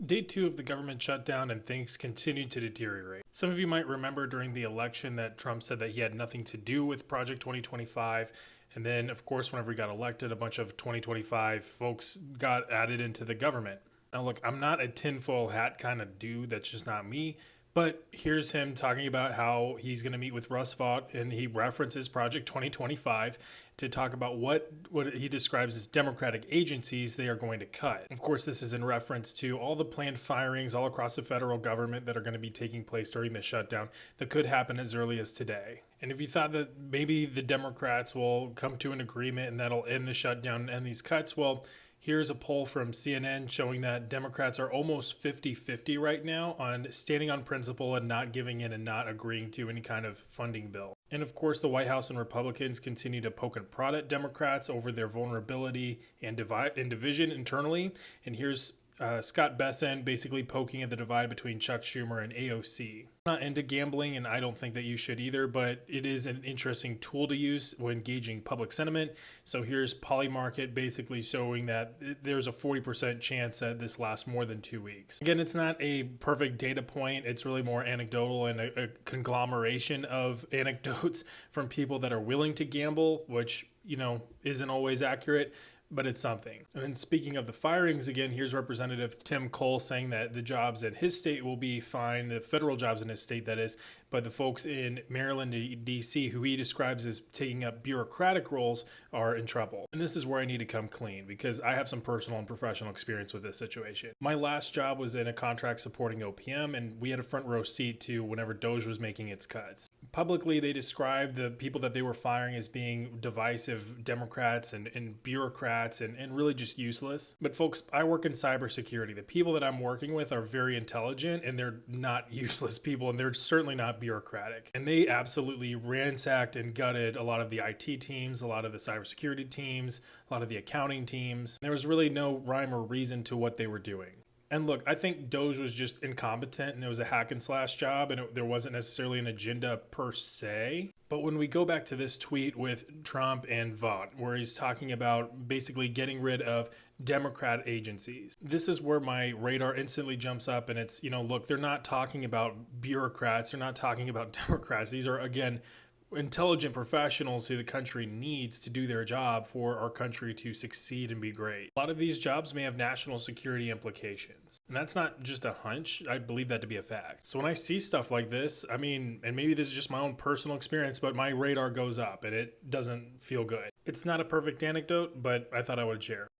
Day two of the government shutdown and things continued to deteriorate. Some of you might remember during the election that Trump said that he had nothing to do with Project 2025. And then, of course, whenever he got elected, a bunch of 2025 folks got added into the government. Now, look, I'm not a tinfoil hat kind of dude. That's just not me. But here's him talking about how he's going to meet with Russ Vought, and he references Project 2025 to talk about what he describes as Democratic agencies they are going to cut. Of course, this is in reference to all the planned firings all across the federal government that are going to be taking place during the shutdown that could happen as early as today. And if you thought that maybe the Democrats will come to an agreement and that'll end the shutdown and end these cuts, well, here's a poll from CNN showing that Democrats are almost 50-50 right now on standing on principle and not giving in and not agreeing to any kind of funding bill. And of course, the White House and Republicans continue to poke and prod at Democrats over their vulnerability and division internally. And here's Scott Bessent basically poking at the divide between Chuck Schumer and AOC. I'm not into gambling, and I don't think that you should either, but it is an interesting tool to use when gauging public sentiment. So here's Polymarket basically showing that there's a 40% chance that this lasts more than 2 weeks. Again, it's not a perfect data point. It's really more anecdotal and a conglomeration of anecdotes from people that are willing to gamble, which, isn't always accurate, but it's something. And then speaking of the firings, again, here's Representative Tim Cole saying that the jobs in his state will be fine, the federal jobs in his state, that is, but the folks in Maryland and D.C., who he describes as taking up bureaucratic roles, are in trouble. And this is where I need to come clean, because I have some personal and professional experience with this situation. My last job was in a contract supporting OPM, and we had a front row seat to whenever Doge was making its cuts. Publicly, they described the people that they were firing as being divisive Democrats and bureaucrats and really just useless. But folks, I work in cybersecurity. The people that I'm working with are very intelligent, and they're not useless people, and they're certainly not bureaucratic. And they absolutely ransacked and gutted a lot of the IT teams, a lot of the cybersecurity teams, a lot of the accounting teams. There was really no rhyme or reason to what they were doing. And look, I think Doge was just incompetent, and it was a hack and slash job, and there wasn't necessarily an agenda per se. But when we go back to this tweet with Trump and Vought, where he's talking about basically getting rid of Democrat agencies, this is where my radar instantly jumps up, and it's, look, they're not talking about bureaucrats, they're not talking about Democrats. These are, again, intelligent professionals who the country needs to do their job for our country to succeed and be great. A lot of these jobs may have national security implications. And that's not just a hunch. I believe that to be a fact. So when I see stuff like this, and maybe this is just my own personal experience, but my radar goes up and it doesn't feel good. It's not a perfect anecdote, but I thought I would share.